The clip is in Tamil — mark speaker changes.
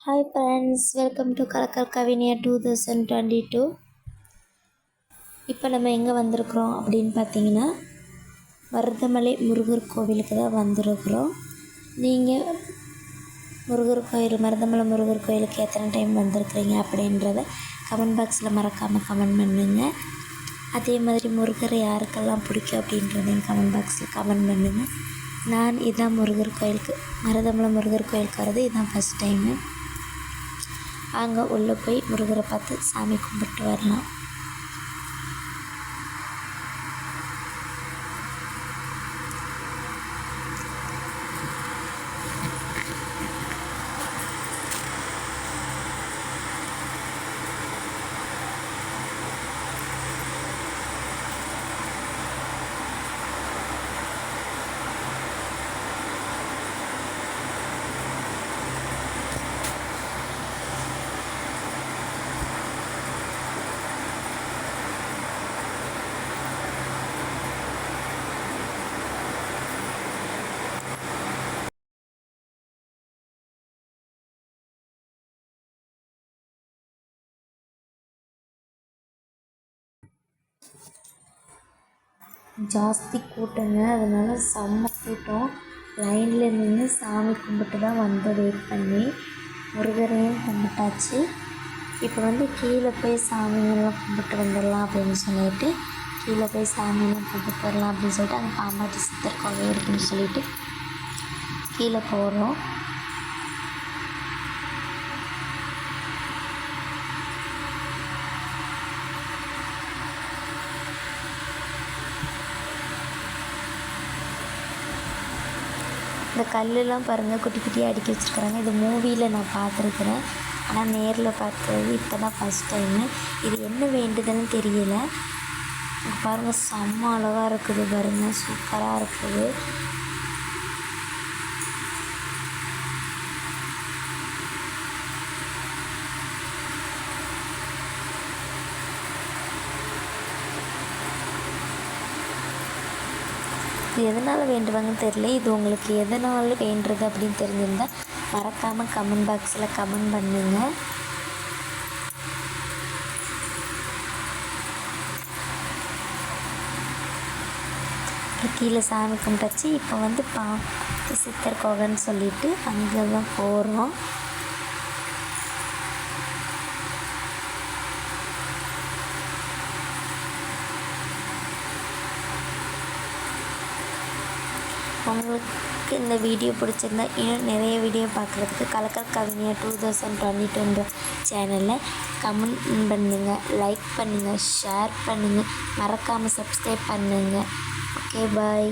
Speaker 1: ஹாய் ஃப்ரெண்ட்ஸ், வெல்கம் டு கலக்கல் கவினியா 2022. இப்போ நம்ம எங்கே வந்திருக்கிறோம் அப்படின்னு பார்த்தீங்கன்னா, மருதமலை முருகர் கோவிலுக்கு தான் வந்திருக்கிறோம். நீங்கள் மருதமலை முருகர் கோயிலுக்கு எத்தனை டைம் வந்திருக்கிறீங்க அப்படின்றத கமெண்ட் பாக்ஸில் மறக்காமல் கமெண்ட் பண்ணுங்கள். அதே மாதிரி முருகரை யாருக்கெல்லாம் பிடிக்கும் அப்படின்றதையும் கமெண்ட் பாக்ஸில் கமெண்ட் பண்ணுங்கள். நான் இதுதான் மருதமலை முருகர் கோயிலுக்கு வரது இதுதான் ஃபஸ்ட் டைமு. அங்கே உள்ளே போய் முருகரை பார்த்து சாமி கும்பிட்டு வரலாம். ஜாஸ்தி கூட்டங்க, அதனால செம்ம கூட்டம். லைனில் நின்று சாமி கும்பிட்டு தான் வந்து வெயிட் பண்ணி முருகரையும் கும்பிட்டாச்சு. இப்போ கீழே போய் சாமியெல்லாம் கும்பிட்டு வந்துடலாம் அப்படின்னு சொல்லிட்டு கீழே போய் சாமியெல்லாம் கும்பிட்டு வரலாம் அப்படின்னு சொல்லிட்டு அங்கே பாம்பாட்டி சித்தர் கோவில் இருக்குன்னு சொல்லிட்டு கீழே போகிறோம். இந்த கல்லெலாம் பாருங்கள், குட்டி குட்டியாக அடுக்கி வச்சுருக்குறாங்க. இது மூவியில் நான் பார்த்துருக்குறேன், ஆனால் நேரில் பார்த்தது இப்போ தான் ஃபஸ்ட் டைமு. இது என்ன வேண்டுதல்னு தெரியல. பாருங்கள், செம்ம அழகாக இருக்குது பாருங்கள், சூப்பராக இருக்குது. இது எதனால் வேண்டுவாங்கன்னு தெரியல. இது உங்களுக்கு எதனால் வேண்டுறது அப்படின்னு தெரிஞ்சிருந்தால் மறக்காமல் கமெண்ட் பாக்ஸில் கமெண்ட் பண்ணுங்கள். கீழே சாமி கும்பிட்டாச்சு. இப்போ சித்தர் கோகன்னு சொல்லிட்டு அங்கே தான் போகிறோம். உங்களுக்கு இந்த வீடியோ பிடிச்சிருந்தா இன்னும் நிறைய வீடியோ பார்க்குறதுக்கு கலக்கல் கவினியா 2022 சேனலில் கமெண்ட் பண்ணுங்கள், லைக் பண்ணுங்கள், ஷேர் பண்ணுங்கள், மறக்காமல் சப்ஸ்கிரைப் பண்ணுங்கள். ஓகே, பாய்.